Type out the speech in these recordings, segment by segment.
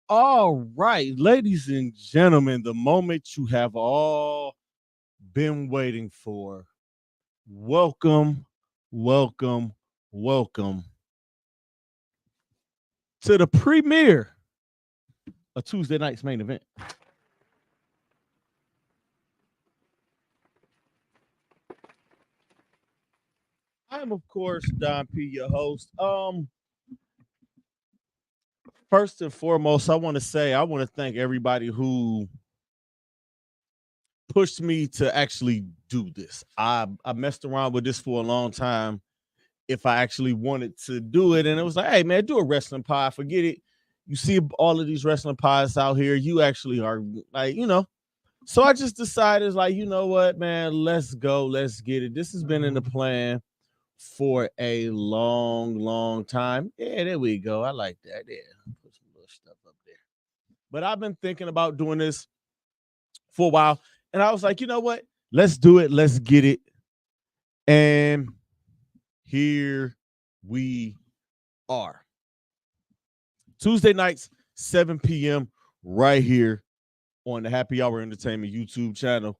All right, ladies and gentlemen, the moment you have all been waiting for. Welcome, welcome, welcome to the premiere of Tuesday night's main event. I am, of course, Don P, your host. First and foremost, I want to thank everybody who pushed me to actually do this. I messed around with this for a long time if I actually wanted to do it. And it was like, hey, man, do a wrestling pod. Forget it. You see all of these wrestling pods out here. You actually are like. So I just decided, like, you know what, man, let's go. Let's get it. This has been in the plan for a long, long time. Yeah, there we go. I like that. Yeah, put some little stuff up there. But I've been thinking about doing this for a while. And I was like, you know what? Let's do it. Let's get it. And here we are. Tuesday nights, 7 p.m. right here on the Happy Hour Entertainment YouTube channel.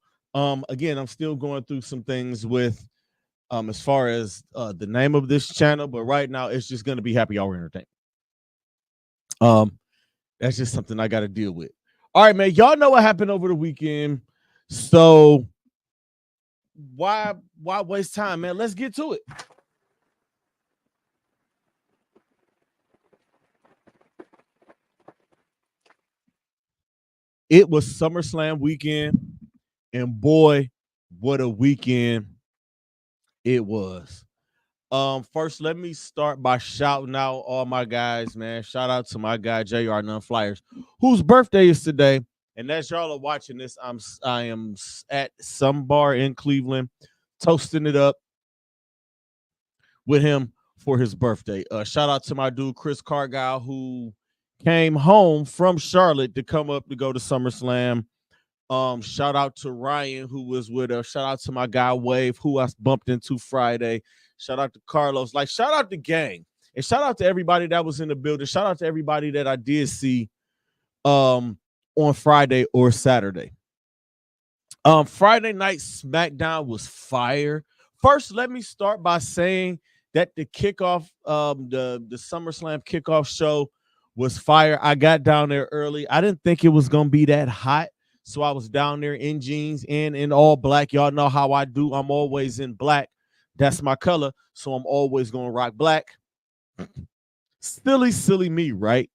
Again, I'm still going through some things with as far as the name of this channel, but right now it's just gonna be Happy Hour Entertainment. Um, that's just something I gotta deal with. All right, man. Y'all know what happened over the weekend. So why waste time, man? Let's get to it. It was SummerSlam weekend, and boy, what a weekend it was. First, let me start by shouting out all my guys, man. Shout out to my guy JR None Flyers, whose birthday is today. And as y'all are watching this, I am at some bar in Cleveland, toasting it up with him for his birthday. Shout out to my dude Chris Cargile, who came home from Charlotte to come up to go to SummerSlam. Shout out to Ryan, who was with us. Shout out to my guy Wave, who I bumped into Friday. Shout out to Carlos. Like, shout out to gang. And shout out to everybody that was in the building. Shout out to everybody that I did see on Friday or Saturday. Friday night SmackDown was fire. First, let me start by saying that the kickoff, the SummerSlam kickoff show was fire. I got down there early. I didn't think it was gonna be that hot. So I was down there in jeans and in all black. Y'all know how I do. I'm always in black. That's my color. So I'm always gonna rock black. Silly me, right?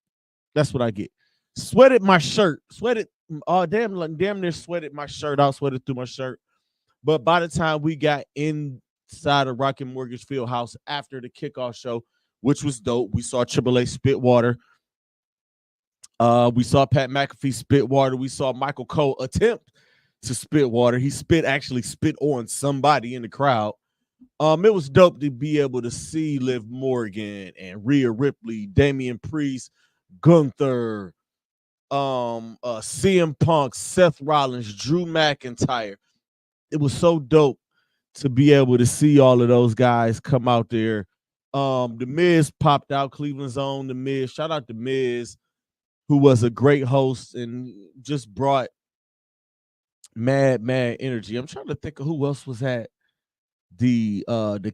That's what I get. Sweated my shirt. Sweated. Oh damn near sweated my shirt out. Sweated through my shirt. But by the time we got inside of Rocket Mortgage Field House after the kickoff show, which was dope, we saw Triple H spit water. We saw Pat McAfee spit water. We saw Michael Cole attempt to spit water. He actually spit on somebody in the crowd. It was dope to be able to see Liv Morgan and Rhea Ripley, Damian Priest, Gunther, CM Punk, Seth Rollins, Drew McIntyre. It was so dope to be able to see all of those guys come out there. The Miz popped out, Cleveland's own The Miz. Shout out to Miz, who was a great host and just brought mad energy. I'm trying to think of who else was at the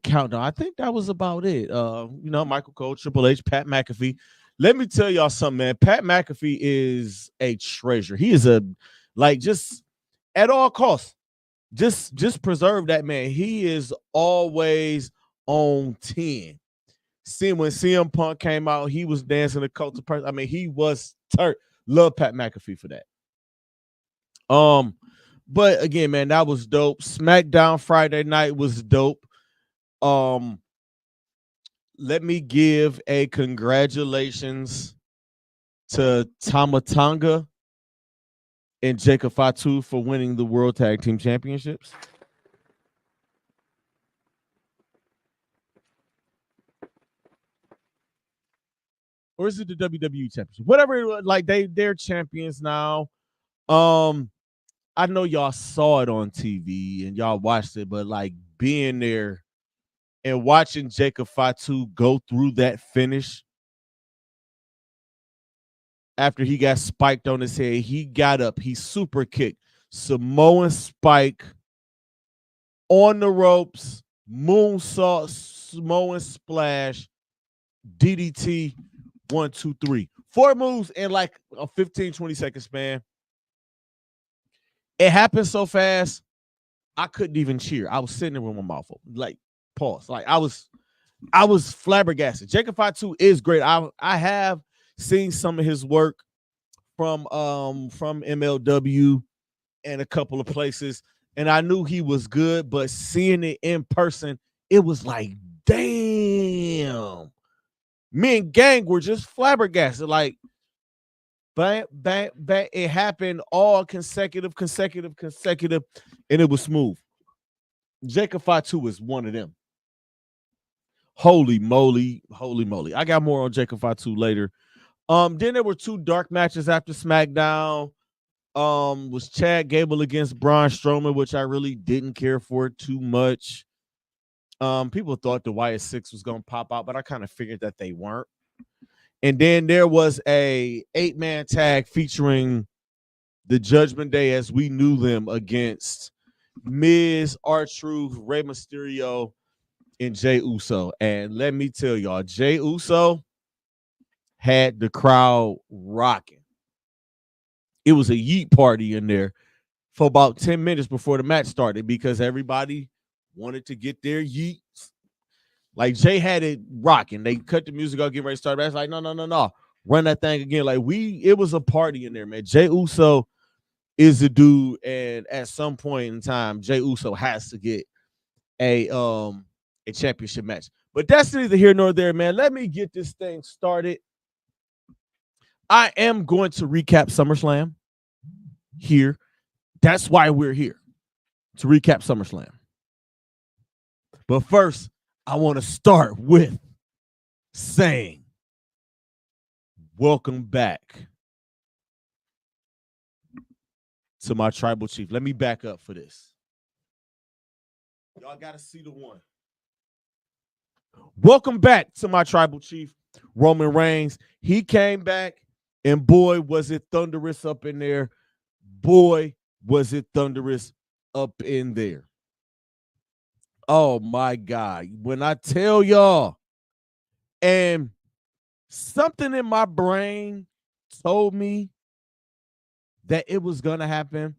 countdown. I think that was about it. Michael Cole, Triple H, Pat McAfee. Let me tell y'all something, man. Pat McAfee is a treasure. He is just at all costs. Just preserve that man. He is always on 10. Seeing when CM Punk came out, he was dancing the cult of person. I mean, he was love Pat McAfee for that. But again, man, that was dope. SmackDown Friday night was dope. Let me give a congratulations to Tama Tonga and Jacob Fatu for winning the World Tag Team Championships. Or is it the WWE Championship? Whatever, like they're champions now. I know y'all saw it on TV and y'all watched it, but like being there and watching Jacob Fatu go through that finish after he got spiked on his head. He got up. He super kicked. Samoan spike on the ropes. Moonsault, Samoan splash, DDT, 1, 2, 3. 4 moves in like a 15, 20-second span. It happened so fast, I couldn't even cheer. I was sitting there with my mouth open, like pause. Like I was flabbergasted. Jacob Fatu is great. I have seen some of his work from MLW and a couple of places, and I knew he was good, but seeing it in person, it was like, damn. Me and gang were just flabbergasted. Like, bang, bang, bang. It happened all consecutive, and it was smooth. Jacob Fatu is one of them. Holy moly, holy moly. I got more on Jacob Fatu later. Then there were 2 dark matches after SmackDown. Was Chad Gable against Braun Strowman, which I really didn't care for too much. People thought the Wyatt Six was gonna pop out, but I kind of figured that they weren't. And then there was a 8-man tag featuring the Judgment Day as we knew them against Miz, R-Truth, Rey Mysterio, and Jey Uso. And let me tell y'all, Jey Uso had the crowd rocking. It was a yeet party in there for about 10 minutes before the match started because everybody wanted to get their yeets. Like, Jay had it rocking. They cut the music off, get ready to start. That's like, no. Run that thing again. Like, it was a party in there, man. Jey Uso is the dude, and at some point in time, Jey Uso has to get a championship match. But that's neither here nor there, man. Let me get this thing started. I am going to recap SummerSlam here. That's why we're here, to recap SummerSlam. But first, I want to start with saying, welcome back to my tribal chief. Let me back up for this. Y'all got to see the one. Welcome back to my tribal chief, Roman Reigns. He came back, and boy, was it thunderous up in there. Boy, was it thunderous up in there. Oh, my God. When I tell y'all, and something in my brain told me that it was going to happen,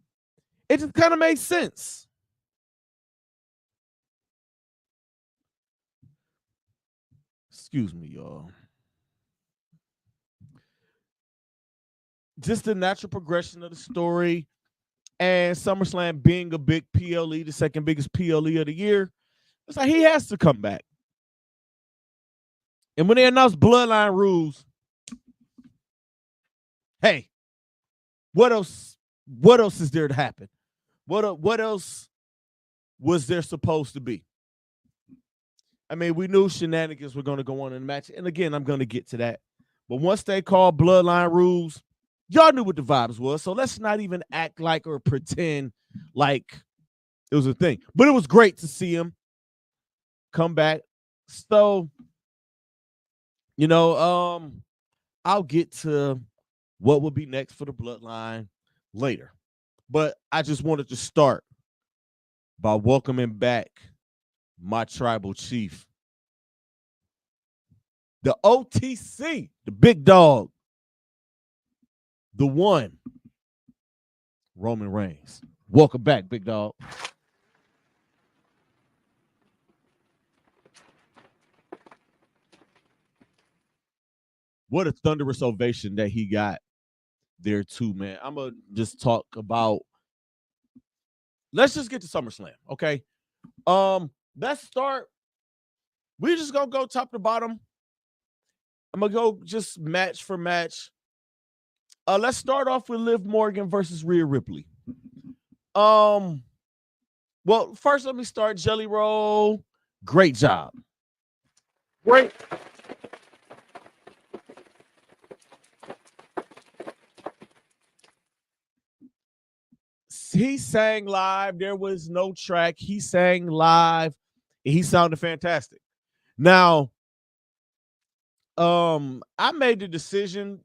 it just kind of made sense. Excuse me, y'all. Just the natural progression of the story and SummerSlam being a big PLE, the second biggest PLE of the year. It's like he has to come back. And when they announced Bloodline rules, hey, what else is there to happen? What else was there supposed to be? I mean, we knew shenanigans were going to go on in the match. And again, I'm going to get to that. But once they called Bloodline rules, y'all knew what the vibes was. So let's not even act like or pretend like it was a thing. But it was great to see him come back. So, I'll get to what will be next for the Bloodline later. But I just wanted to start by welcoming back my tribal chief, the OTC, the big dog, the one, Roman Reigns. Welcome back, big dog. What a thunderous ovation that he got there too, man. I'm going to just talk about, let's just get to SummerSlam, okay? Let's start. We're just going to go top to bottom. I'm going to go just match for match. Let's start off with Liv Morgan versus Rhea Ripley. Well, first let me start. Jelly Roll, great job. Great. He sang live. There was no track. He sang live. And he sounded fantastic. Now, I made the decision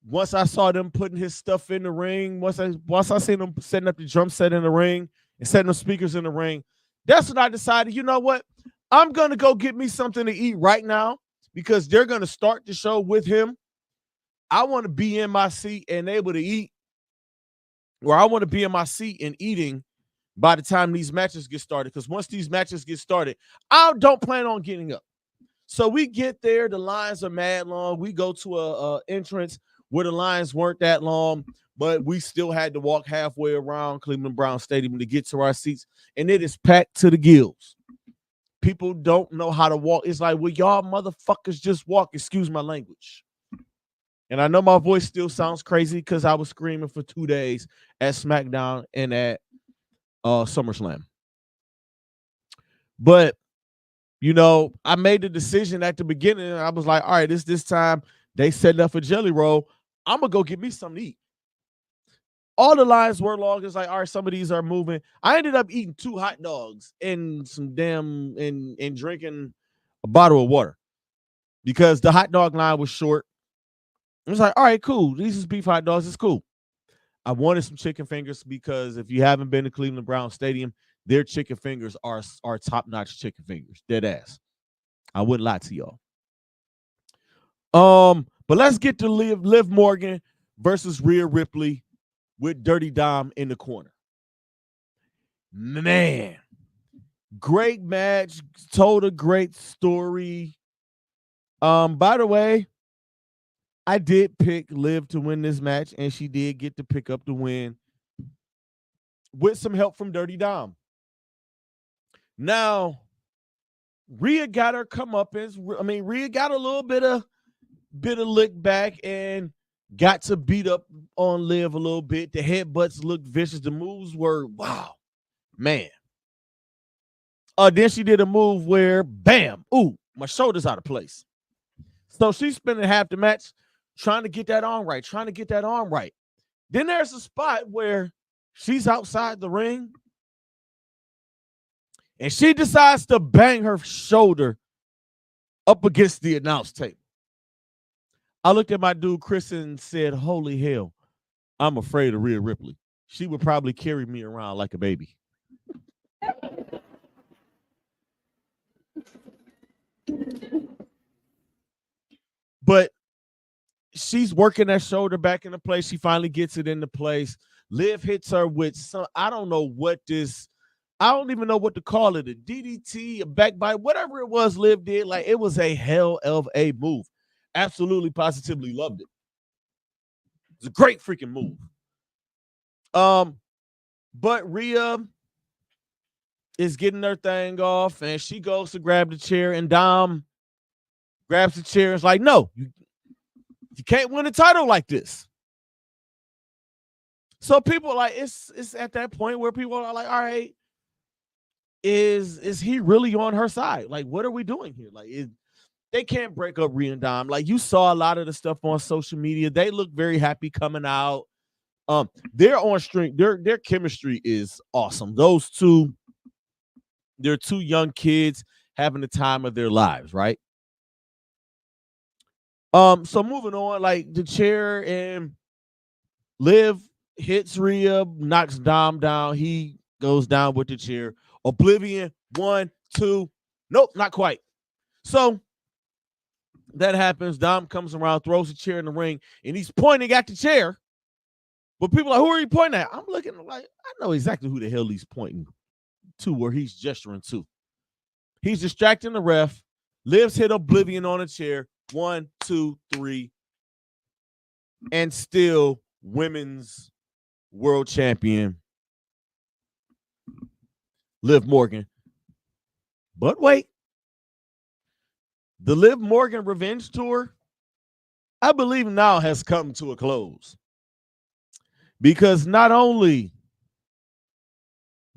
once I saw them putting his stuff in the ring, once I seen them setting up the drum set in the ring and setting the speakers in the ring, that's when I decided, you know what? I'm gonna go get me something to eat right now because they're gonna start the show with him. I want to be in my seat and able to eat, or I want to be in my seat and eating by the time these matches get started. Because once these matches get started, I don't plan on getting up. So we get there, the lines are mad long. We go to a entrance where the lines weren't that long, but we still had to walk halfway around Cleveland Brown Stadium to get to our seats, and it is packed to the gills. People don't know how to walk. It's like, well, y'all motherfuckers just walk. Excuse my language. And I know my voice still sounds crazy because I was screaming for 2 days at SmackDown and at SummerSlam. But you know, I made the decision at the beginning. I was like, all right, this time they set up for Jelly Roll. I'm going to go get me something to eat. All the lines were long. It's like, all right, some of these are moving. I ended up eating 2 hot dogs and some damn, and drinking a bottle of water because the hot dog line was short. I was like, all right, cool. These is beef hot dogs. It's cool. I wanted some chicken fingers because if you haven't been to Cleveland Brown Stadium, their chicken fingers are top-notch chicken fingers. Dead ass. I wouldn't lie to y'all. But let's get to Liv Morgan versus Rhea Ripley with Dirty Dom in the corner. Man, great match. Told a great story. By the way, I did pick Liv to win this match, and she did get to pick up the win with some help from Dirty Dom. Now, Rhea got her comeuppance. I mean, Rhea got a little bit of lick back and got to beat up on Liv a little bit. The headbutts looked vicious. The moves were, wow, man. Then she did a move where, bam, ooh, my shoulder's out of place. So she's spending half the match trying to get that arm right, Then there's a spot where she's outside the ring and she decides to bang her shoulder up against the announce table. I looked at my dude, Chris, and said, holy hell, I'm afraid of Rhea Ripley. She would probably carry me around like a baby. But she's working that shoulder back into place. She finally gets it into place. Liv hits her with some, I don't know what this, I don't even know what to call it, a DDT, a backbite, whatever it was Liv did. Like, it was a hell of a move. Absolutely, positively loved it. It's a great freaking move. But Rhea is getting her thing off, and she goes to grab the chair, and Dom grabs the chair and is like, no, you can't win a title like this. So people are like, it's at that point where people are like, all right, is he really on her side? Like, what are we doing here? Like, they can't break up Rhea and Dom. Like, you saw a lot of the stuff on social media. They look very happy coming out. They're on string. Their chemistry is awesome. Those two, they're 2 young kids having the time of their lives, right? So moving on, like the chair, and Liv hits Rhea, knocks Dom down. He goes down with the chair. Oblivion, 1, 2. Nope, not quite. So that happens. Dom comes around, throws the chair in the ring, and he's pointing at the chair. But people are like, who are you pointing at? I'm looking like, I know exactly who the hell he's pointing to, where he's gesturing to. He's distracting the ref. Liv's hit Oblivion on a chair. 1, 2, 3. And still women's world champion, Liv Morgan. But wait. The Liv Morgan Revenge Tour, I believe now has come to a close. Because not only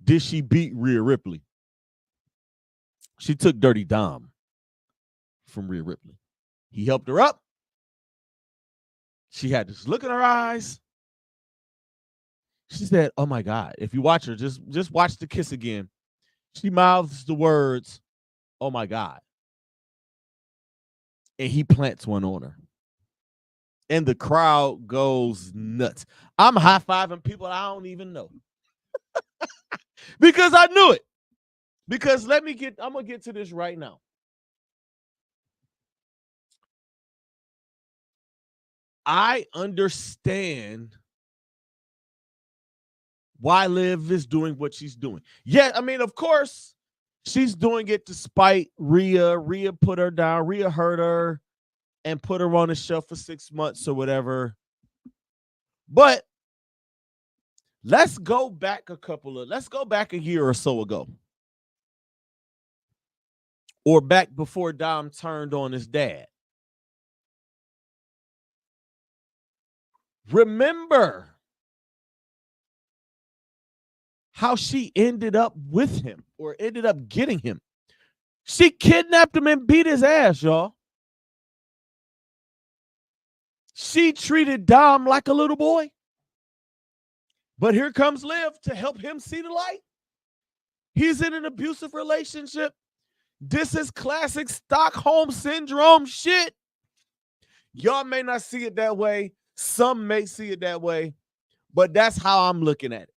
did she beat Rhea Ripley, she took Dirty Dom from Rhea Ripley. He helped her up. She had this look in her eyes. She said, oh my God, if you watch her, just watch the kiss again. She mouths the words, oh my God. And he plants one on her. and the crowd goes nuts. I'm high-fiving people I don't even know because I knew it. Because I'm gonna get to this right now. I understand why Liv is doing what she's doing. Yeah, I mean, of course, she's doing it to spite Rhea. Rhea put her down. Rhea hurt her and put her on the shelf for 6 months or whatever. But let's go back a year or so ago. Or back before Dom turned on his dad. Remember how she ended up with him or ended up getting him. She kidnapped him and beat his ass, y'all. She treated Dom like a little boy. But here comes Liv to help him see the light. He's in an abusive relationship. This is classic Stockholm Syndrome shit. Y'all may not see it that way. Some may see it that way. But that's how I'm looking at it.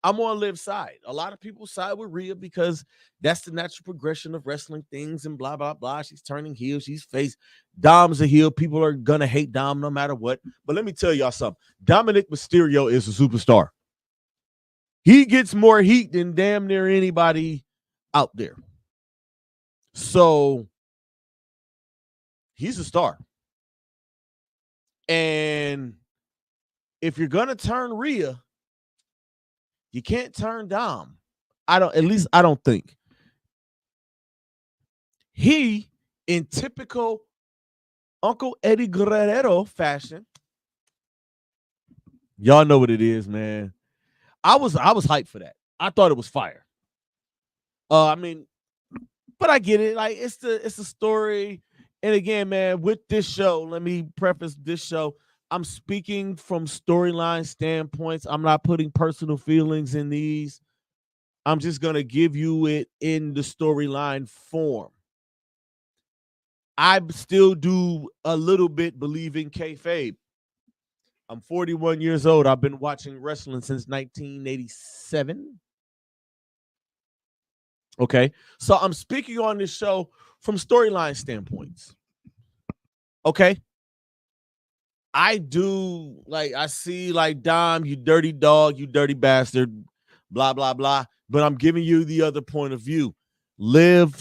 I'm on Liv's side. A lot of people side with Rhea because that's the natural progression of wrestling things and blah, blah, blah. She's turning heel. She's face. Dom's a heel. People are going to hate Dom no matter what. But let me tell y'all something. Dominic Mysterio is a superstar. He gets more heat than damn near anybody out there. So he's a star. And if you're going to turn Rhea, you can't turn Dom. I don't think. He, in typical Uncle Eddie Guerrero fashion, y'all know what it is, man. I was hyped for that. I thought it was fire. I mean, but I get it. Like it's a story. And again, man, with this show, let me preface this show. I'm speaking from storyline standpoints. I'm not putting personal feelings in these. I'm just going to give you it in the storyline form. I still do a little bit believe in kayfabe. I'm 41 years old. I've been watching wrestling since 1987. Okay. So I'm speaking on this show from storyline standpoints. Okay. I do, like, I see, like, Dom, you dirty dog, you dirty bastard, blah, blah, blah. But I'm giving you the other point of view. Liv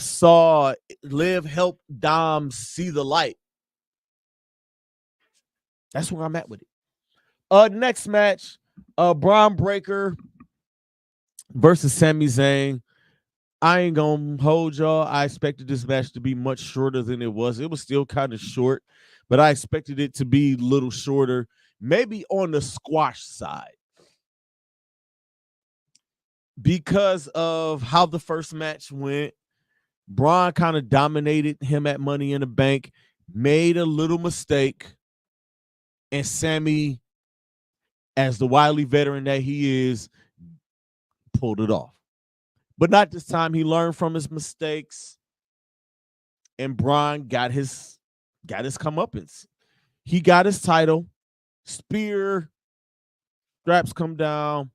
helped Dom see the light. That's where I'm at with it. Next match, Bron Breakker versus Sami Zayn. I ain't gonna hold y'all. I expected this match to be much shorter than it was. It was still kind of short, but I expected it to be a little shorter, maybe on the squash side. Because of how the first match went, Braun kind of dominated him at Money in the Bank, made a little mistake, and Sami, as the wily veteran that he is, pulled it off. But not this time. He learned from his mistakes, and Braun got his comeuppance. He got his title. Spear, straps come down.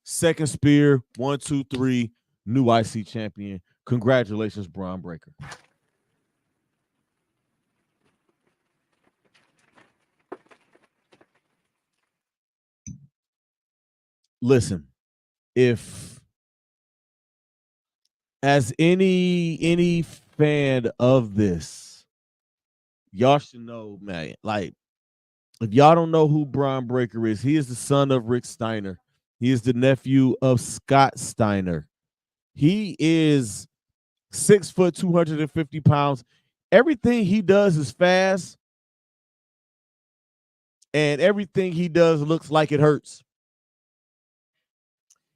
Second spear, 1, 2, 3, new IC champion. Congratulations, Bron Breakker. Listen, if as any fan of this, y'all should know, man, like, if y'all don't know who Bron Breakker is, he is the son of Rick Steiner. He is the nephew of Scott Steiner. He is 6 foot, 250 pounds. Everything he does is fast, and everything he does looks like it hurts.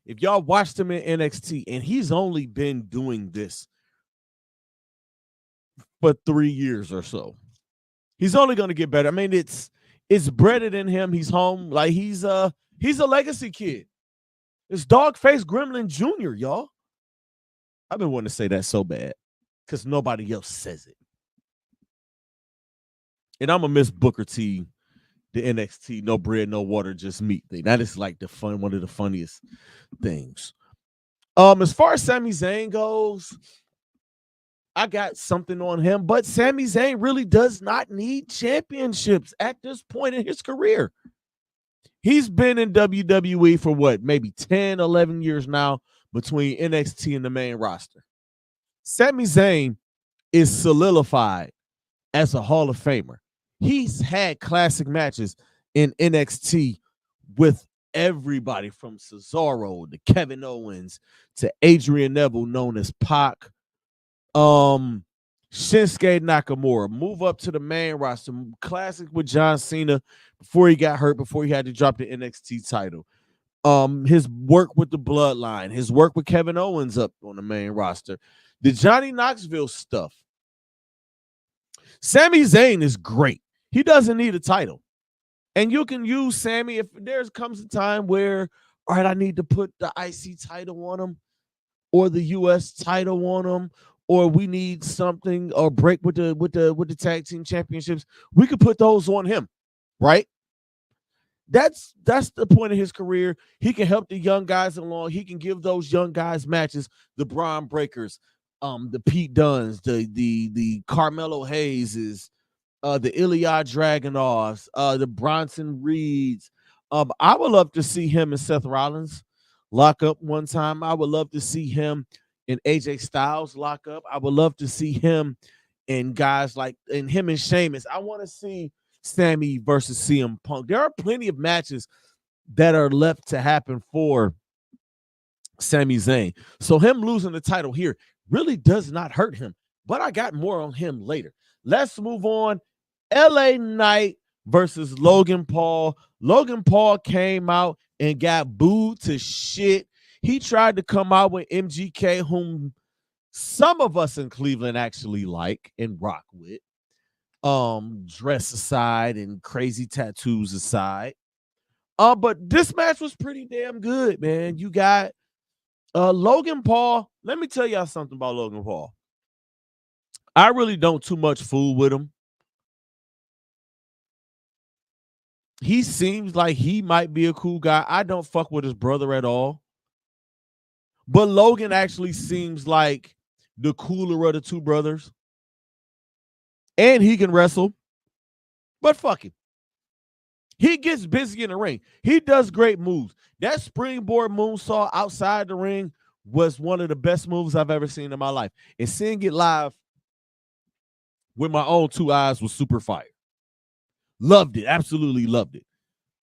If y'all watched him in NXT, and he's only been doing this for 3 years or so, he's only going to get better. I mean, it's bred in him. He's home. Like, he's a legacy kid. It's Dogface Gremlin Jr., y'all. I've been wanting to say that so bad because nobody else says it. And I'm gonna miss Booker T, the NXT no bread, no water, just meat thing. That is like one of the funniest things. As far as Sami Zayn goes, I got something on him, but Sami Zayn really does not need championships at this point in his career. He's been in WWE for what, maybe 10, 11 years now between NXT and the main roster. Sami Zayn is solidified as a Hall of Famer. He's had classic matches in NXT with everybody from Cesaro to Kevin Owens to Adrian Neville, known as Pac, Shinsuke Nakamura, move up to the main roster, classic with John Cena before he got hurt, before he had to drop the NXT title. His work with the Bloodline, his work with Kevin Owens up on the main roster, the Johnny Knoxville stuff. Sami Zayn is great. He doesn't need a title. And you can use Sami if there comes a time where, all right, I need to put the IC title on him or the US title on him, or we need something or break with the tag team championships. We could put those on him, right? That's the point of his career. He can help the young guys along. He can give those young guys matches, the Braun Breakers, the Pete Dunnes, the Carmelo Hayeses, the Ilya Dragunovs, the Bronson Reeds. I would love to see him and Seth Rollins lock up one time. I would love to see him and AJ Styles lock up. I would love to see him and guys like him and Sheamus. I want to see Sami versus CM Punk. There are plenty of matches that are left to happen for Sami Zayn. So him losing the title here really does not hurt him. But I got more on him later. Let's move on. LA Knight versus Logan Paul. Logan Paul came out and got booed to shit. He tried to come out with MGK, whom some of us in Cleveland actually like and rock with. Dress aside and crazy tattoos aside. But this match was pretty damn good, man. You got Logan Paul. Let me tell y'all something about Logan Paul. I really don't too much fool with him. He seems like he might be a cool guy. I don't fuck with his brother at all. But Logan actually seems like the cooler of the two brothers. And he can wrestle. But fuck him. He gets busy in the ring. He does great moves. That springboard moonsault outside the ring was one of the best moves I've ever seen in my life. And seeing it live with my own two eyes was super fire. Loved it. Absolutely loved it.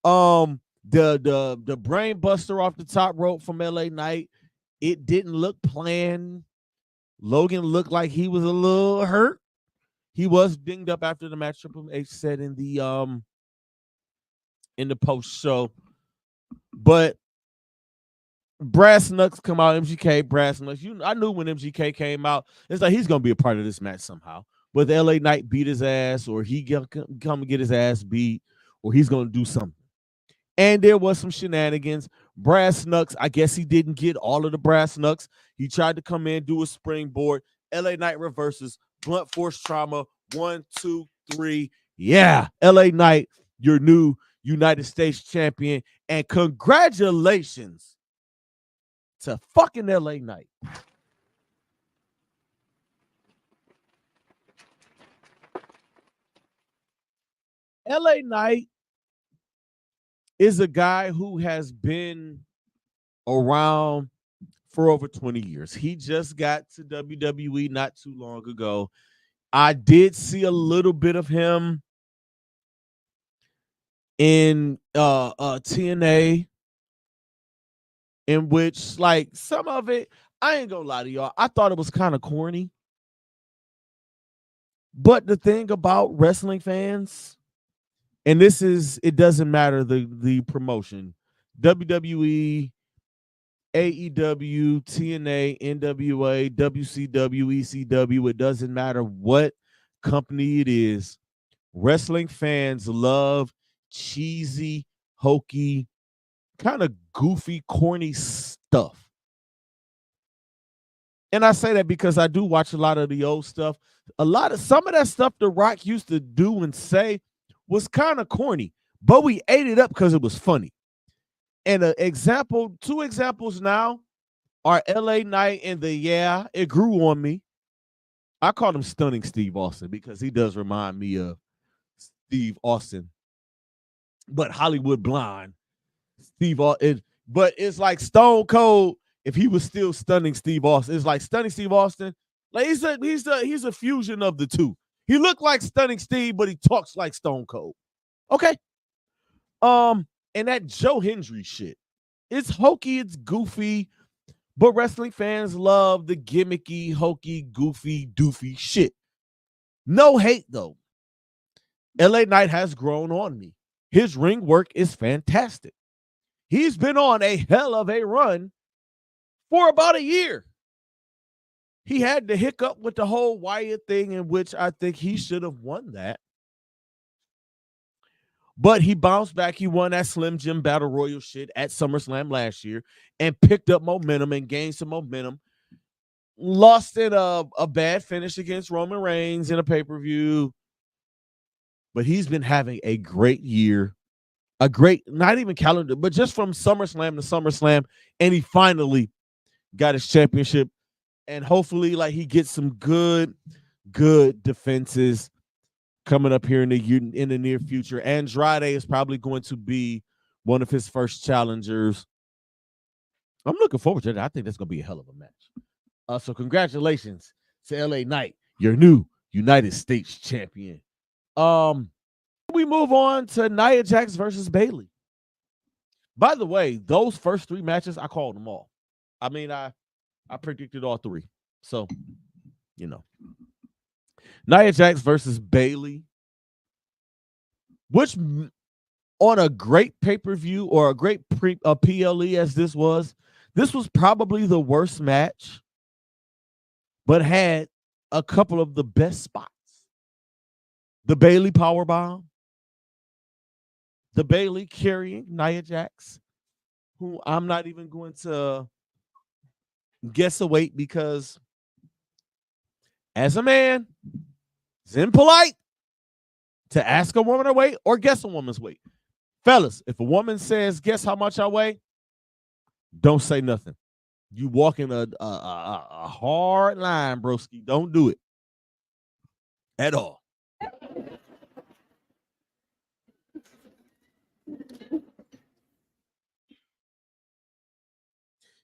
The brain buster off the top rope from LA Knight, it didn't look planned. Logan looked like he was a little hurt. He was dinged up after the match. Triple H said in the post show, but Brass Knucks come out. MGK, Brass Knucks. I knew when MGK came out, it's like he's gonna be a part of this match somehow. Whether LA Knight beat his ass, or he come and get his ass beat, or he's gonna do something. And there was some shenanigans. Brass Knucks, I guess he didn't get all of the Brass Knucks. He tried to come in, do a springboard. LA Knight reverses, blunt force trauma. 1, 2, 3. Yeah, LA Knight, your new United States champion. And congratulations to fucking LA Knight. LA Knight is a guy who has been around for over 20 years. He just got to WWE not too long ago. I did see a little bit of him in TNA, in which, like, some of it, I ain't gonna lie to y'all, I thought it was kind of corny. But the thing about wrestling fans, and this is, it doesn't matter the promotion, WWE, AEW, TNA, NWA, WCW, ECW, it doesn't matter what company it is. Wrestling fans love cheesy, hokey, kind of goofy, corny stuff. And I say that because I do watch a lot of the old stuff. Some of that stuff The Rock used to do and say was kind of corny, but we ate it up because it was funny. And two examples now are LA Knight and It Grew on Me. I call him Stunning Steve Austin because he does remind me of Steve Austin, but Hollywood Blonde Steve Austin. But it's like Stone Cold if he was still Stunning Steve Austin. It's like Stunning Steve Austin. Like he's a fusion of the two. He looked like Stunning Steve, but he talks like Stone Cold. Okay. And that Joe Hendry shit. It's hokey, it's goofy, but wrestling fans love the gimmicky, hokey, goofy, doofy shit. No hate though. LA Knight has grown on me. His ring work is fantastic. He's been on a hell of a run for about a year. He had the hiccup with the whole Wyatt thing, in which I think he should have won that. But he bounced back. He won that Slim Jim Battle Royal shit at SummerSlam last year and picked up momentum and gained some momentum. Lost in a bad finish against Roman Reigns in a pay-per-view. But he's been having a great year. A great, not even calendar, but just from SummerSlam to SummerSlam. And he finally got his championship. And hopefully, like, he gets some good defenses coming up here in the near future. Andrade is probably going to be one of his first challengers. I'm looking forward to that. I think that's going to be a hell of a match. So congratulations to LA Knight, your new United States champion. We move on to Nia Jax versus Bayley. By the way, those first three matches, I called them all. I mean, I predicted all three. So, you know. Nia Jax versus Bayley, which on a great pay-per-view or a great PLE as this was probably the worst match, but had a couple of the best spots. The Bayley powerbomb, the Bayley carrying Nia Jax, who I'm not even going to guess a weight because as a man, it's impolite to ask a woman her weight or guess a woman's weight. Fellas, if a woman says, guess how much I weigh, don't say nothing. You walking a hard line, broski. Don't do it at all.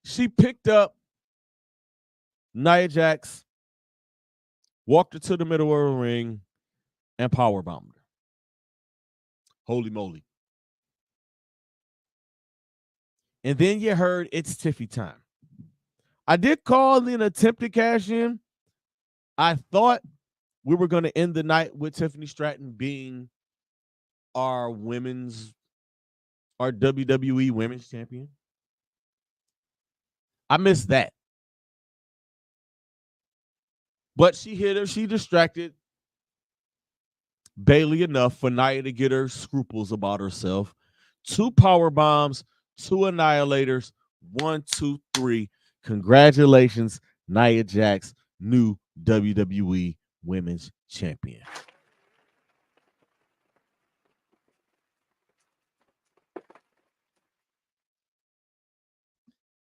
She picked up Nia Jax, walked her to the middle of the ring, and powerbombed her. Holy moly. And then you heard it's Tiffy time. I did call an attempted cash in. I thought we were going to end the night with Tiffany Stratton being our WWE Women's Champion. I missed that. But she hit her. She distracted Bayley enough for Nia to get her scruples about herself. 2 power bombs, 2 annihilators, 1, 2, 3. Congratulations, Nia Jax, new WWE Women's Champion.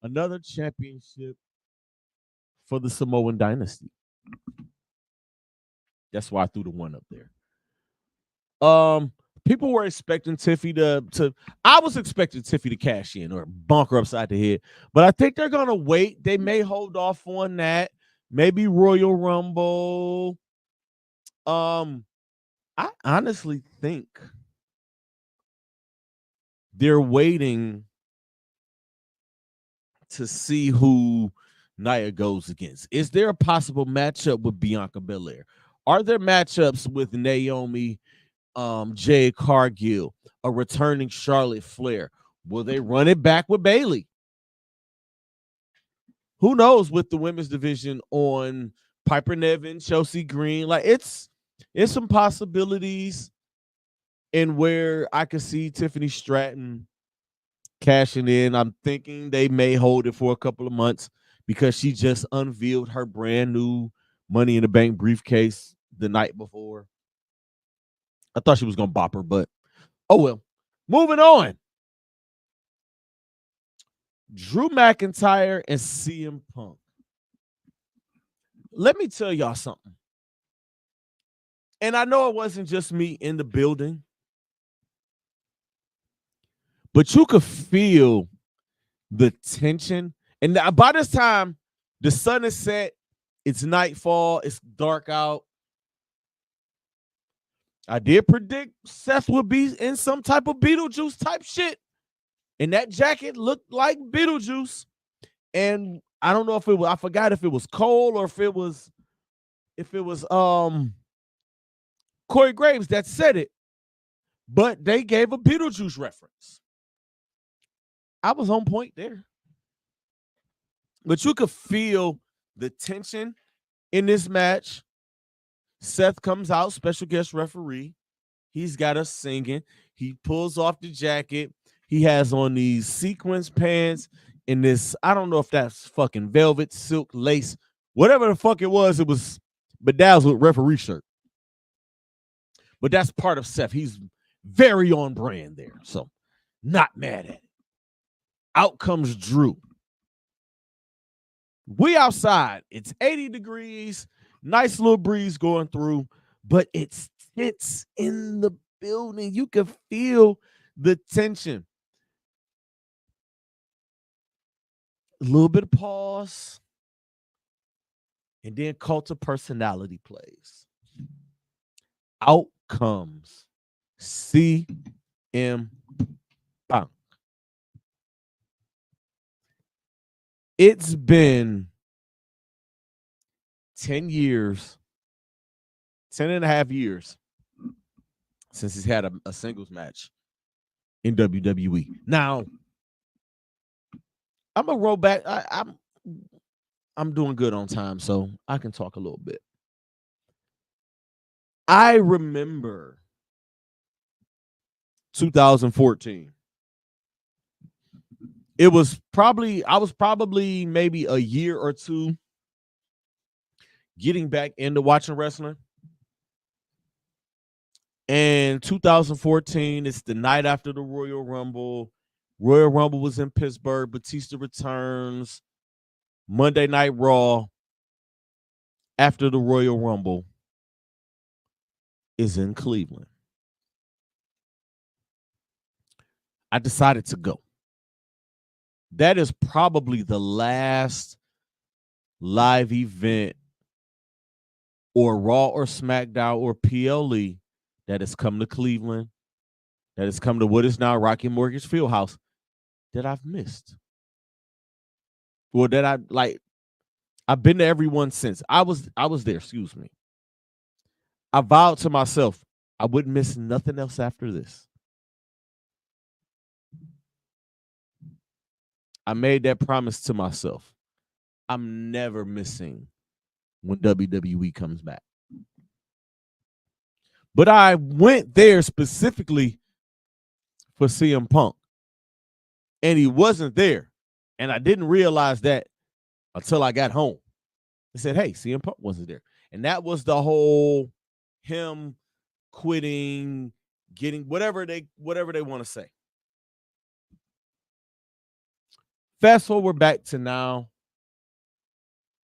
Another championship for the Samoan Dynasty. That's why I threw the 1 up there. People were expecting Tiffy to I was expecting Tiffy to cash in or bonk her upside the head, but I think they're gonna wait. They may hold off on that. Maybe Royal Rumble. I honestly think they're waiting to see who Nia goes against. Is there a possible matchup with Bianca Belair? Are there matchups with Naomi, Jade Cargill, a returning Charlotte Flair? Will they run it back with Bayley? Who knows with the women's division on Piper Niven, Chelsea Green? Like it's some possibilities in where I could see Tiffany Stratton cashing in. I'm thinking they may hold it for a couple of months because she just unveiled her brand new Money in the Bank briefcase the night before. I thought she was going to bop her, but oh well. Moving on. Drew McIntyre and CM Punk. Let me tell y'all something. And I know it wasn't just me in the building, but you could feel the tension. And by this time, the sun is set. It's nightfall. It's dark out. I did predict Seth would be in some type of Beetlejuice type shit. And that jacket looked like Beetlejuice. And I don't know if it was, I forgot if it was Cole or if it was Corey Graves that said it. But they gave a Beetlejuice reference. I was on point there. But you could feel the tension in this match. Seth comes out, special guest referee. He's got us singing. He pulls off the jacket. He has on these sequins pants and this, I don't know if that's fucking velvet, silk, lace, whatever the fuck it was bedazzled referee shirt. But that's part of Seth. He's very on brand there. So not mad at it. Out comes Drew. We outside. It's 80 degrees. Nice little breeze going through, but it's in the building. You can feel the tension. A little bit of pause. And then Cult of Personality plays. Out comes CM Punk. It's been 10 years, 10 and a half years since he's had a singles match in WWE. Now, I'm going to roll back. I'm doing good on time, so I can talk a little bit. I remember 2014. I was probably maybe a year or two getting back into watching wrestling. And 2014, it's the night after the Royal Rumble. Royal Rumble was in Pittsburgh. Batista returns. Monday Night Raw after the Royal Rumble is in Cleveland. I decided to go. That is probably the last live event or Raw or SmackDown or PLE that has come to Cleveland, that has come to what is now Rocky Mortgage Fieldhouse, that I've missed. Or that I've been to every one since. I was there, excuse me. I vowed to myself I wouldn't miss nothing else after this. I made that promise to myself. I'm never missing when WWE comes back. But I went there specifically for CM Punk. And he wasn't there. And I didn't realize that until I got home. I said, hey, CM Punk wasn't there. And that was the whole him quitting, getting whatever they want to say. Fast forward back to now,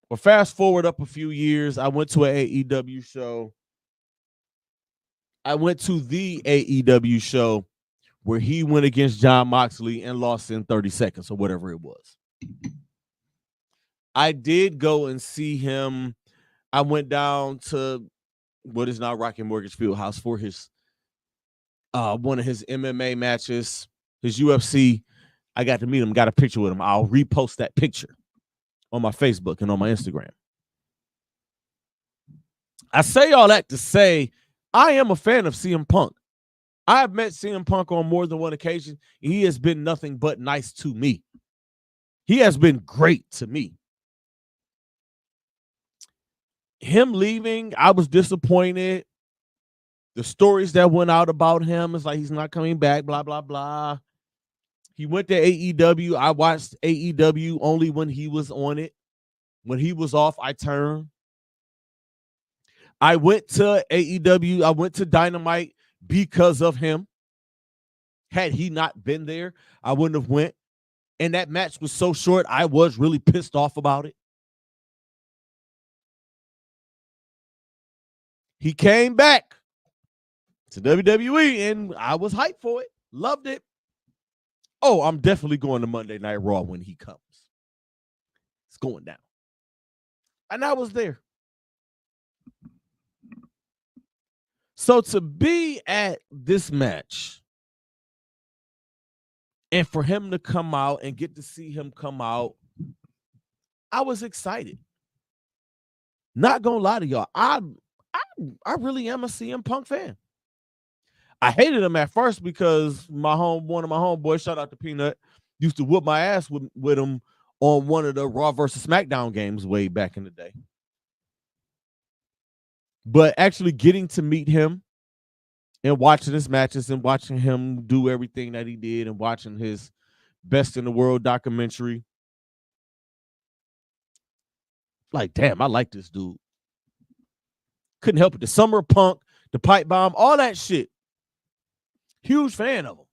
or fast forward up a few years, I went to an AEW show. I went to the AEW show where he went against Jon Moxley and lost in 30 seconds or whatever it was. I did go and see him. I went down to what is now Rocky Mortgage Fieldhouse for his one of his MMA matches, his UFC. I got to meet him, got a picture with him. I'll repost that picture on my Facebook and on my Instagram. I say all that to say I am a fan of CM Punk. I have met CM Punk on more than one occasion. He has been nothing but nice to me. He has been great to me. Him leaving, I was disappointed. The stories that went out about him is like he's not coming back, blah, blah, blah. He went to AEW. I watched AEW only when he was on it. When he was off, I turned. I went to AEW. I went to Dynamite because of him. Had he not been there, I wouldn't have went. And that match was so short, I was really pissed off about it. He came back to WWE, and I was hyped for it. Loved it. Oh, I'm definitely going to Monday Night Raw when he comes. It's going down. And I was there. So to be at this match and for him to come out and get to see him come out, I was excited. Not gonna lie to y'all, I really am a CM Punk fan. I hated him at first because one of my homeboys, shout out to Peanut, used to whoop my ass with him on one of the Raw versus SmackDown games way back in the day. But actually getting to meet him and watching his matches and watching him do everything that he did and watching his Best in the World documentary, like, damn, I like this dude. Couldn't help it. The Summer of Punk, the Pipe Bomb, all that shit. Huge fan of him.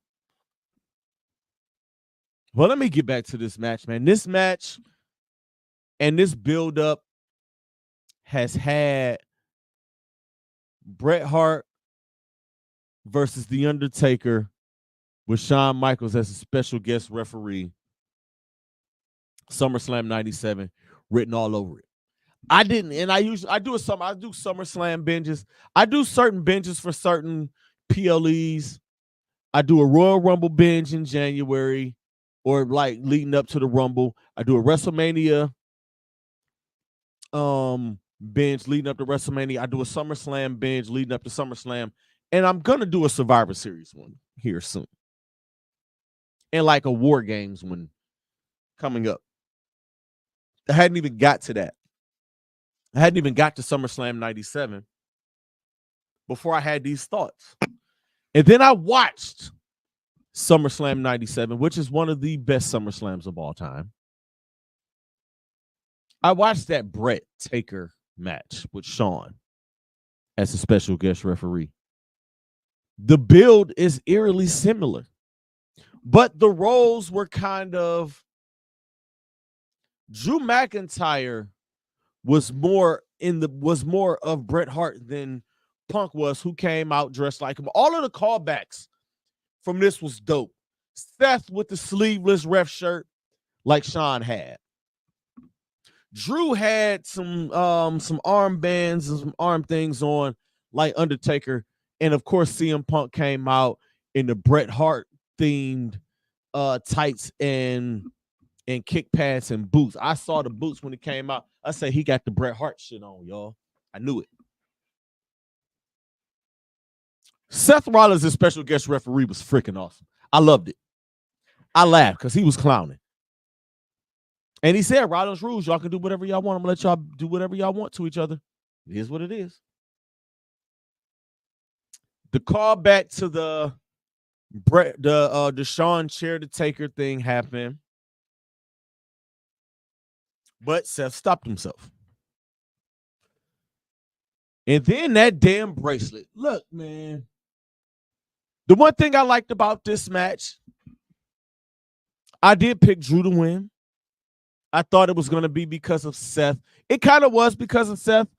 Well, let me get back to this match, man. This match and this build-up has had Bret Hart versus The Undertaker with Shawn Michaels as a special guest referee. SummerSlam 97 written all over it. I do SummerSlam binges. I do certain binges for certain PLEs. I do a Royal Rumble binge in January or like leading up to the Rumble. I do a WrestleMania binge leading up to WrestleMania. I do a SummerSlam binge leading up to SummerSlam. And I'm going to do a Survivor Series one here soon. And like a War Games one coming up. I hadn't even got to that. I hadn't even got to SummerSlam 97 before I had these thoughts. And then I watched SummerSlam 97, which is one of the best SummerSlams of all time. I watched that Bret Taker match with Shawn as a special guest referee. The build is eerily similar, but the roles were kind of Drew McIntyre was more of Bret Hart than Punk was, who came out dressed like him. All of the callbacks from this was dope. Seth with the sleeveless ref shirt like Shawn had. Drew had some armbands and some arm things on like Undertaker. And of course, CM Punk came out in the Bret Hart themed tights and kick pads and boots. I saw the boots when it came out. I said he got the Bret Hart shit on, y'all. I knew it. Seth Rollins' special guest referee was freaking awesome. I loved it. I laughed because he was clowning. And he said, Rollins rules, y'all can do whatever y'all want. I'm going to let y'all do whatever y'all want to each other. It is what it is. The call back to the Shawn chair to Taker thing happened. But Seth stopped himself. And then that damn bracelet. Look, man. The one thing I liked about this match, I did pick Drew to win. I thought it was going to be because of Seth. It kind of was because of Seth,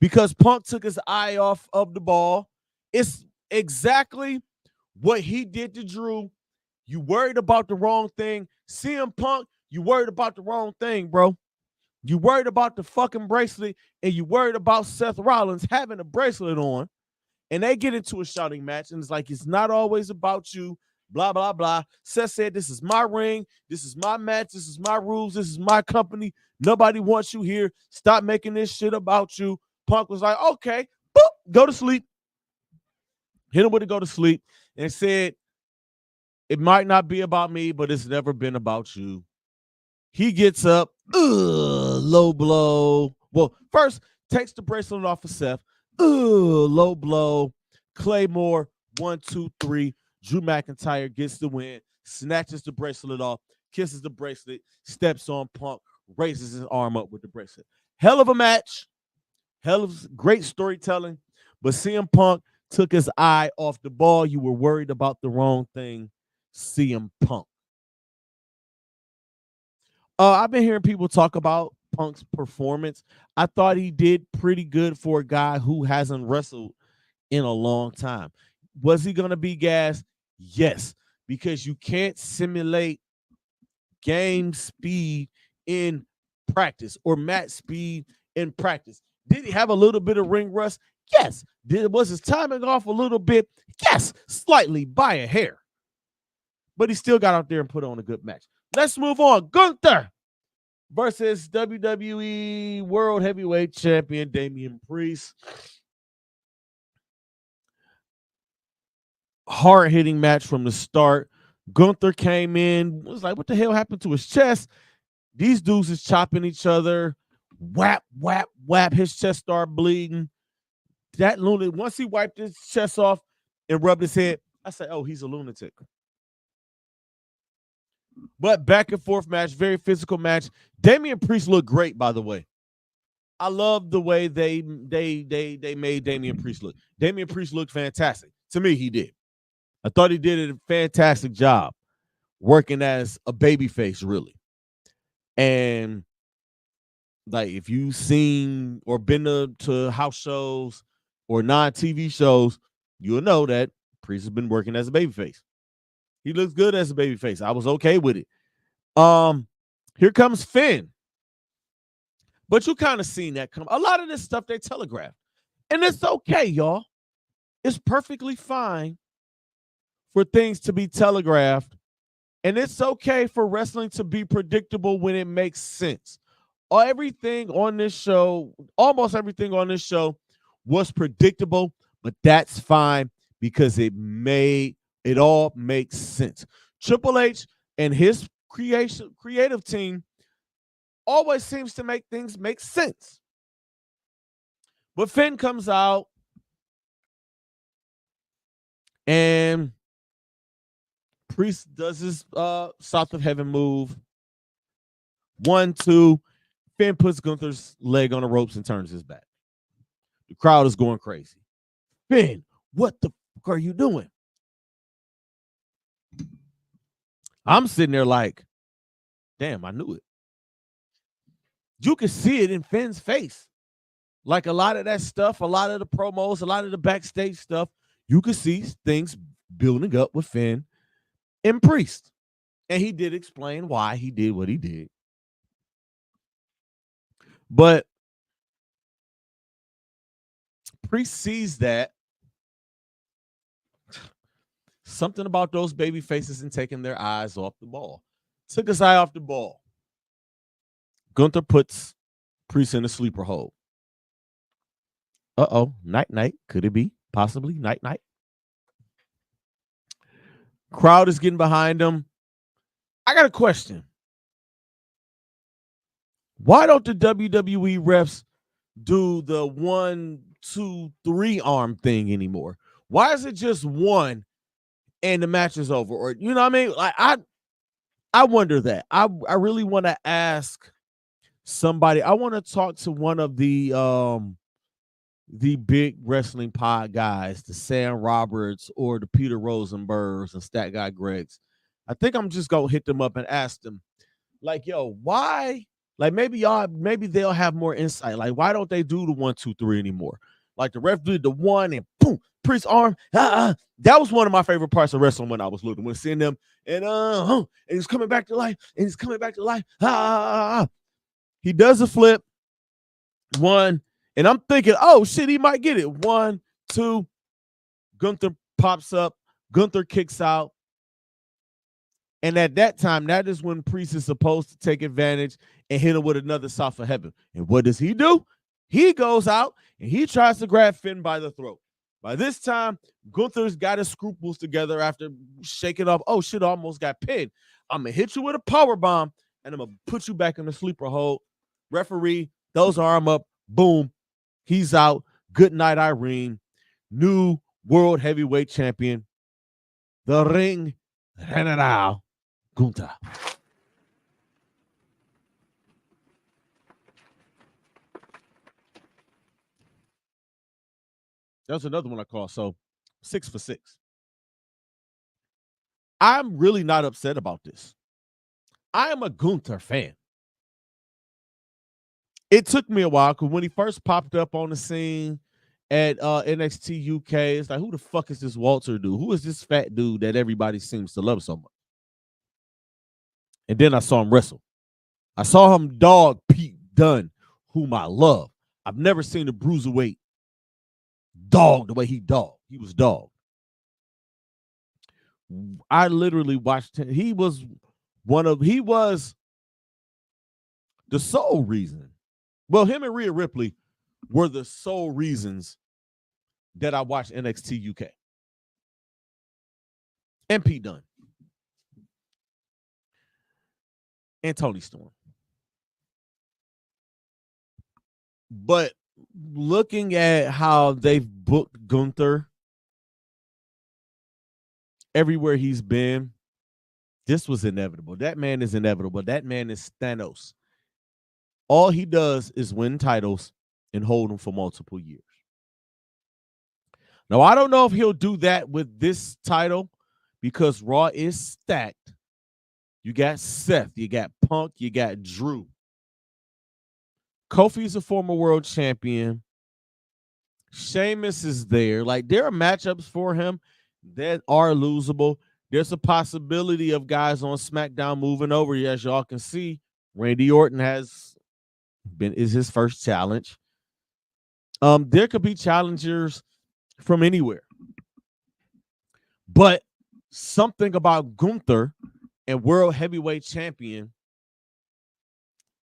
because Punk took his eye off of the ball. It's exactly what he did to Drew. You worried about the wrong thing. CM Punk, you worried about the wrong thing, bro. You worried about the fucking bracelet, and you worried about Seth Rollins having a bracelet on, and they get into a shouting match, and it's like, it's not always about you, blah, blah, blah. Seth said, this is my ring, this is my match, this is my rules, this is my company. Nobody wants you here. Stop making this shit about you. Punk was like, okay, boop, go to sleep. Hit him with a go to sleep, and said, it might not be about me, but it's never been about you. He gets up, low blow. Well, first takes the bracelet off of Seth. Low blow. Claymore, 1, 2, 3. Drew McIntyre gets the win, snatches the bracelet off, kisses the bracelet, steps on Punk, raises his arm up with the bracelet. Hell of a match. Hell of great storytelling. But CM Punk took his eye off the ball. You were worried about the wrong thing, CM Punk. I've been hearing people talk about Punk's performance. I thought he did pretty good for a guy who hasn't wrestled in a long time. Was he going to be gassed? Yes, because you can't simulate game speed in practice or match speed in practice. Did he have a little bit of ring rust? Yes. Was his timing off a little bit? Yes, slightly by a hair. But he still got out there and put on a good match. Let's move on. Gunther versus WWE World Heavyweight Champion Damian Priest. Hard-hitting match from the start. Gunther came in, was like, what the hell happened to his chest? These dudes is chopping each other. Whap, whap, whap. His chest started bleeding. That lunatic, once he wiped his chest off and rubbed his head, I said, oh, he's a lunatic. But back and forth match, very physical match. Damian Priest looked great, by the way. I love the way they made Damian Priest look. Damian Priest looked fantastic. To me, he did. I thought he did a fantastic job working as a babyface, really. And like, if you've seen or been to house shows or non-TV shows, you'll know that Priest has been working as a babyface. He looks good as a babyface. I was okay with it. Here comes Finn. But you kind of seen that come. A lot of this stuff they telegraph. And it's okay, y'all. It's perfectly fine for things to be telegraphed. And it's okay for wrestling to be predictable when it makes sense. Everything on this show, almost everything on this show was predictable, but that's fine because it all makes sense. Triple H and his creative team always seems to make things make sense. But Finn comes out and Priest does his South of Heaven move. 1, 2. Finn puts Gunther's leg on the ropes and turns his back. The crowd is going crazy. Finn, what the fuck are you doing? I'm sitting there like, damn, I knew it. You can see it in Finn's face. Like a lot of that stuff, a lot of the promos, a lot of the backstage stuff, you could see things building up with Finn and Priest. And he did explain why he did what he did. But Priest sees that something about those baby faces and taking their eyes off the ball. Took his eye off the ball. Gunther puts Priest in a sleeper hold. Night. Could it be? Possibly night. Crowd is getting behind him. I got a question. Why don't the WWE refs do the 1, 2, 3 arm thing anymore? Why is it just one and the match is over? Or, you know what I mean? Like, I wonder that. I really want to ask somebody. I want to talk to one of the big wrestling pod guys, the Sam Roberts or the Peter Rosenbergs and Stat Guy Greggs. I think I'm just gonna hit them up and ask them, like, yo, why? Like, maybe they'll have more insight. Like, why don't they do the 1, 2, 3 anymore? Like, the ref did the 1 and boom, Priest's arm. That was one of my favorite parts of wrestling when I was little. When seeing them and he's coming back to life, and he's coming back to life. He does a flip. 1, and I'm thinking, oh shit, he might get it. 1, 2. Gunther pops up. Gunther kicks out. And at that time, that is when Priest is supposed to take advantage and hit him with another South of Heaven. And what does he do? He goes out and he tries to grab Finn by the throat. By this time, Gunther's got his scruples together after shaking off. Oh shit, I almost got pinned. I'm gonna hit you with a power bomb and I'm gonna put you back in the sleeper hold. Referee, those arm up. Boom. He's out. Good night, Irene. New World Heavyweight Champion. The Ring General Gunther. That's another one I call. So 6 for 6. I'm really not upset about this. I am a Gunther fan. It took me a while because when he first popped up on the scene at NXT UK, it's like, who the fuck is this Walter dude? Who is this fat dude that everybody seems to love so much? And then I saw him wrestle. I saw him dog Pete Dunne, whom I love. I've never seen a bruiserweight dog the way he dogged. He was dogged. I literally watched him. He was the sole reason. Well, him and Rhea Ripley were the sole reasons that I watched NXT UK. And Pete Dunne. And Tony Storm. But looking at how they've booked Gunther everywhere he's been, this was inevitable. That man is inevitable. That man is Thanos. All he does is win titles and hold them for multiple years. Now, I don't know if he'll do that with this title because Raw is stacked. You got Seth, you got Punk, you got Drew. Kofi's a former world champion. Sheamus is there. Like, there are matchups for him that are losable. There's a possibility of guys on SmackDown moving over. As y'all can see, Randy Orton is his first challenge. There could be challengers from anywhere. But something about Gunther and World Heavyweight Champion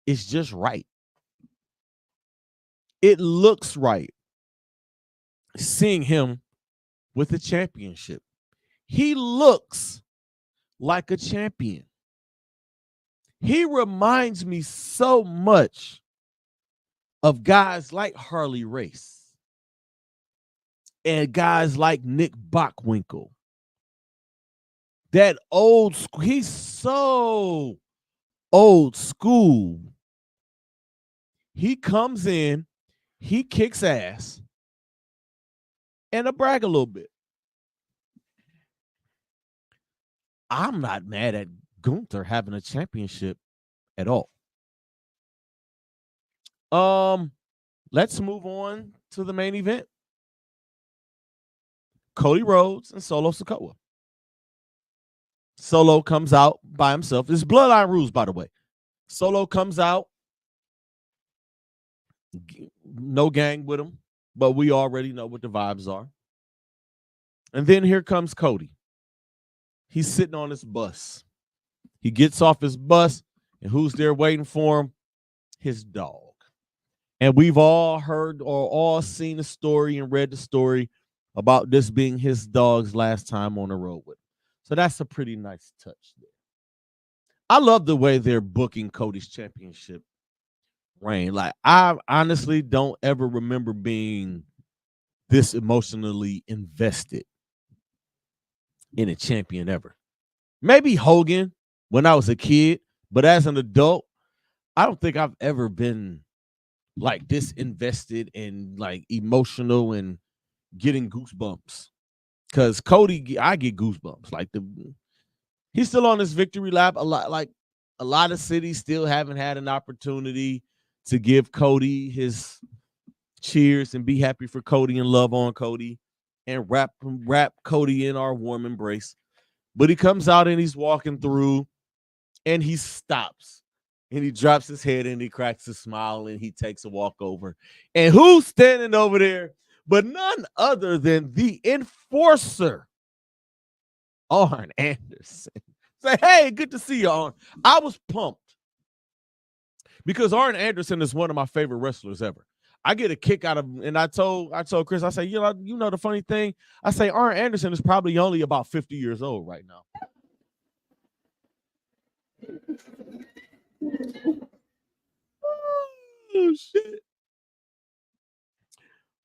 is just right. It looks right seeing him with the championship. He looks like a champion. He reminds me so much of guys like Harley Race and guys like Nick Bockwinkel. That old school, he's so old school. He comes in, he kicks ass, and I brag a little bit. I'm not mad at Gunther having a championship at all. Let's move on to the main event. Cody Rhodes and Solo Sikoa. Solo comes out by himself. This is Bloodline rules, by the way. Solo comes out. No gang with him, but we already know what the vibes are. And then here comes Cody. He's sitting on his bus. He gets off his bus, and who's there waiting for him? His dog. And we've all heard or all seen the story and read the story about this being his dog's last time on the road with him. So that's a pretty nice touch there. I love the way they're booking Cody's championship reign. Like, I honestly don't ever remember being this emotionally invested in a champion ever. Maybe Hogan when I was a kid, but as an adult, I don't think I've ever been like this invested and like emotional and getting goosebumps. Because Cody, I get goosebumps. Like, he's still on his victory lap. A lot of cities still haven't had an opportunity to give Cody his cheers and be happy for Cody and love on Cody and wrap Cody in our warm embrace. But he comes out and he's walking through and he stops and he drops his head and he cracks a smile and he takes a walk over. And who's standing over there but none other than the enforcer, Arn Anderson. Say, hey, good to see you, Arn. I was pumped because Arn Anderson is one of my favorite wrestlers ever. I get a kick out of him, and I told Chris, I say, you know the funny thing? I say Arn Anderson is probably only about 50 years old right now. Oh, shit.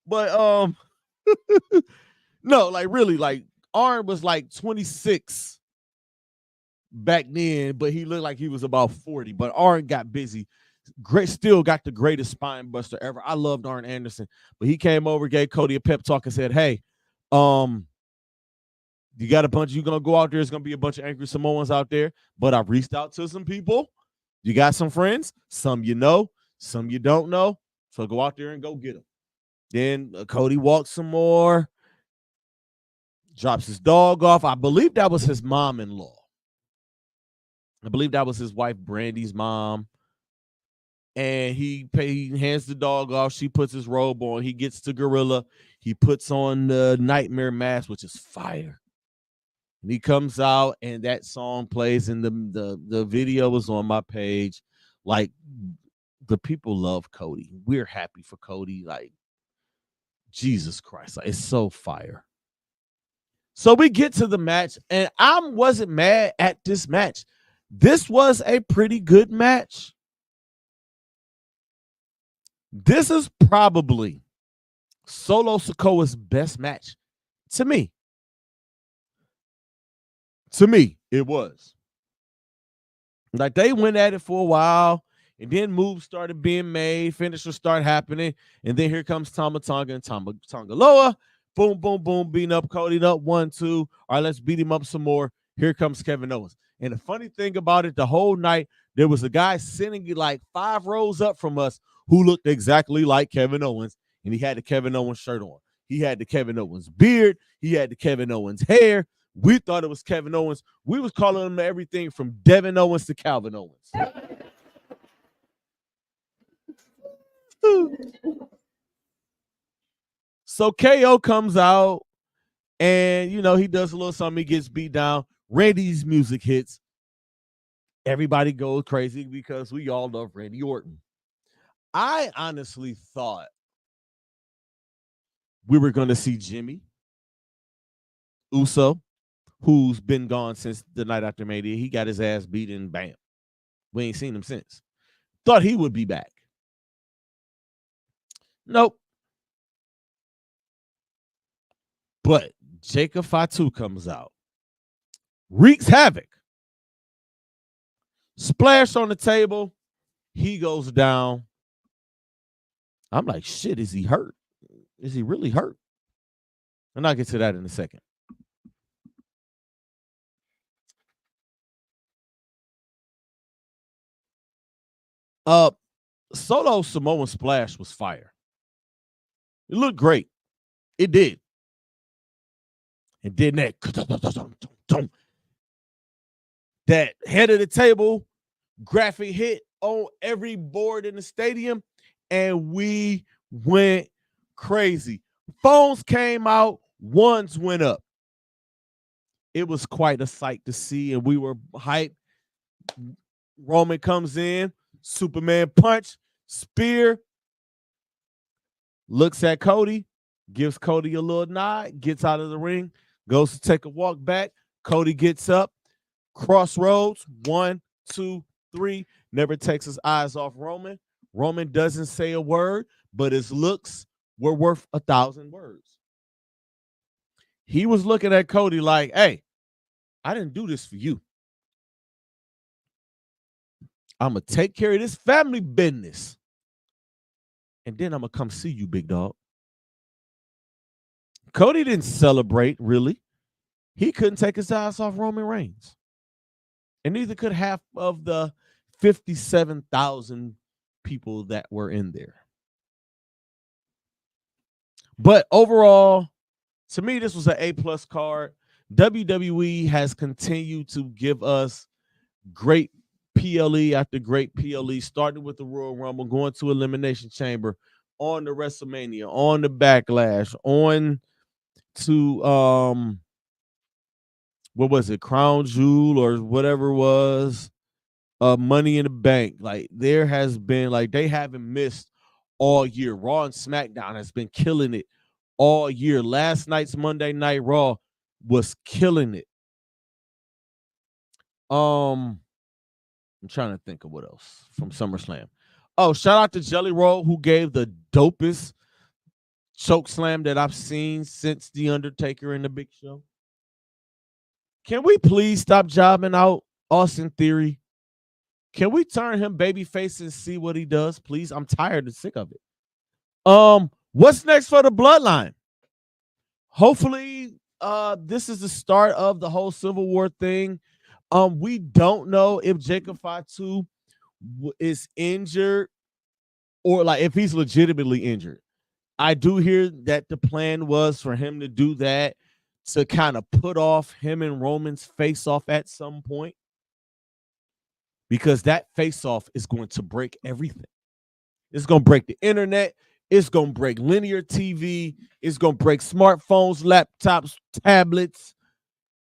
But no, like really, like Arn was like 26 back then, but he looked like he was about 40. But Arn got busy. Great, still got the greatest spine buster ever. I loved Arn Anderson, but he came over, gave Cody a pep talk, and said, "Hey, you got a bunch. You're gonna go out there. There's gonna be a bunch of angry Samoans out there. But I reached out to some people. You got some friends. Some you know, some you don't know. So go out there and go get them." Then Cody walks some more, drops his dog off. I believe that was his mom-in-law. I believe that was his wife Brandy's mom. And he hands the dog off. She puts his robe on. He gets to Gorilla. He puts on the Nightmare mask, which is fire. And he comes out, and that song plays, and the video was on my page. Like, the people love Cody. We're happy for Cody. Like, Jesus Christ, like, it's so fire. So we get to the match, and I wasn't mad at this match. This was a pretty good match. This is probably Solo Sikoa's best match to me. To me, it was. Like, they went at it for a while, and then moves started being made, finishers start happening, and then here comes Tama Tonga and Tonga Loa. Boom, boom, boom, beating up Cody up 1-2. All right, let's beat him up some more. Here comes Kevin Owens. And the funny thing about it, the whole night, there was a guy sitting like 5 rows up from us who looked exactly like Kevin Owens, and he had the Kevin Owens shirt on. He had the Kevin Owens beard. He had the Kevin Owens hair. We thought it was Kevin Owens. We was calling him everything from Devin Owens to Calvin Owens. So KO comes out, and, you know, he does a little something. He gets beat down. Randy's music hits. Everybody goes crazy because we all love Randy Orton. I honestly thought we were going to see Jimmy Uso, who's been gone since the night after Mania. He got his ass beat and bam. We ain't seen him since. Thought he would be back. Nope. But Jacob Fatu comes out, wreaks havoc, splash on the table. He goes down. I'm like, shit, is he hurt? Is he really hurt? And I'll get to that in a second. Solo Samoan splash was fire. It looked great. It did. And then that head of the table graphic hit on every board in the stadium, and we went crazy. Phones came out, ones went up. It was quite a sight to see, and we were hyped. Roman comes in, Superman punch, spear, looks at Cody, gives Cody a little nod, gets out of the ring, goes to take a walk back. Cody gets up, crossroads, 1, 2, 3, never takes his eyes off Roman. Roman doesn't say a word, but his looks were worth 1,000 words. He was looking at Cody like, hey, I didn't do this for you. I'm going to take care of this family business. And then I'm going to come see you, big dog. Cody didn't celebrate, really. He couldn't take his eyes off Roman Reigns. And neither could half of the 57,000 people that were in there. But overall, to me, this was an A+ card. WWE has continued to give us great PLE after great PLE, starting with the Royal Rumble, going to Elimination Chamber, on to WrestleMania, on to Backlash, on to what was it, Crown Jewel or whatever it was, Money in the Bank. Like, there has been, like, they haven't missed all year. Raw and SmackDown has been killing it all year. Last night's Monday Night Raw was killing it. I'm trying to think of what else from SummerSlam. Oh, shout out to Jelly Roll, who gave the dopest choke slam that I've seen since The Undertaker and The Big Show. Can we please stop jobbing out Austin Theory? Can we turn him babyface and see what he does, please? I'm tired and sick of it. What's next for the Bloodline? Hopefully, this is the start of the whole Civil War thing. We don't know if Jacob Fatu is injured or like if he's legitimately injured. I do hear that the plan was for him to do that to kind of put off him and Roman's face off at some point, because that face off is going to break everything. It's going to break the internet. It's going to break linear TV. It's going to break smartphones, laptops, tablets,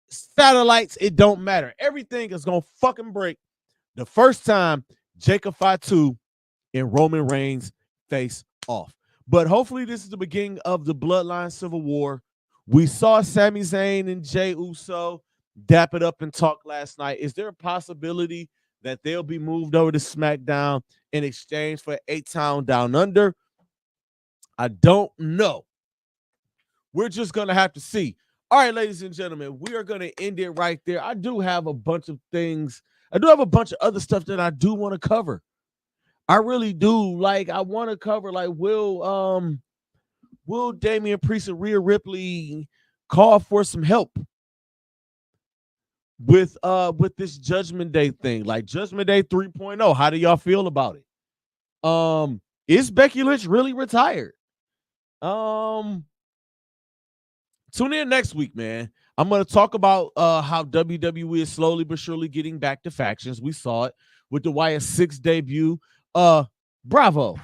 satellites. It don't matter. Everything is going to fucking break the first time Jacob Fatu and Roman Reigns face off. But hopefully this is the beginning of the Bloodline Civil War. We saw Sami Zayn and Jey Uso dap it up and talk last night. Is there a possibility that they'll be moved over to SmackDown in exchange for A-Town Down Under? I don't know. We're just going to have to see. All right, ladies and gentlemen, we are going to end it right there. I do have a bunch of things. I do have a bunch of other stuff that I do want to cover. I really do. Like, I want to cover, like, will Damian Priest and Rhea Ripley call for some help with this Judgment Day thing? Like, Judgment Day 3.0. How do y'all feel about it? Is Becky Lynch really retired? Tune in next week, man. I'm going to talk about how WWE is slowly but surely getting back to factions. We saw it with the Wyatt 6 debut. Bravo.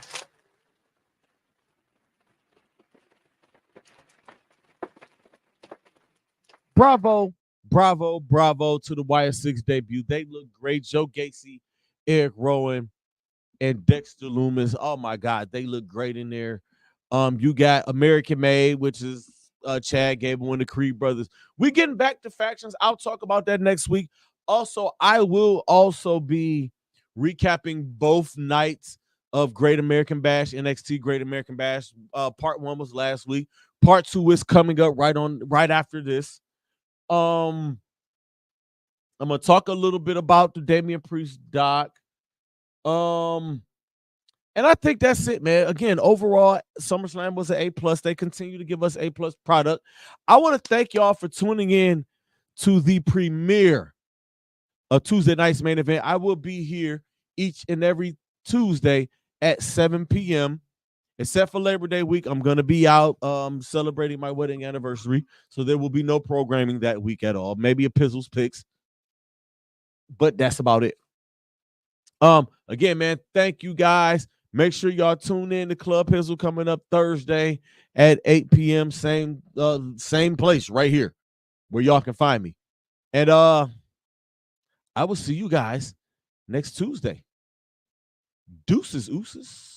Bravo to the Wyatt 6 debut. They look great. Joe Gacy, Eric Rowan, and Dexter Lumis. Oh my God, they look great in there. You got American Made, which is Chad Gable and the Creed brothers. We getting back to factions. I'll talk about that next week. Also, I will also be recapping both nights of Great American Bash, NXT Great American Bash. Part 1 was last week. Part 2 is coming up right after this. I'm gonna talk a little bit about the Damian Priest doc. And I think that's it, man. Again, overall, SummerSlam was an A+. They continue to give us A+ product. I want to thank y'all for tuning in to the premiere of Tuesday night's main event. I will be here each and every Tuesday at 7 p.m. Except for Labor Day week, I'm going to be out celebrating my wedding anniversary. So there will be no programming that week at all. Maybe a Pizzles Picks. But that's about it. Again, man, thank you guys. Make sure y'all tune in to Club Pizzle coming up Thursday at 8 p.m. Same place right here where y'all can find me. And I will see you guys next Tuesday. Deuces, ooses.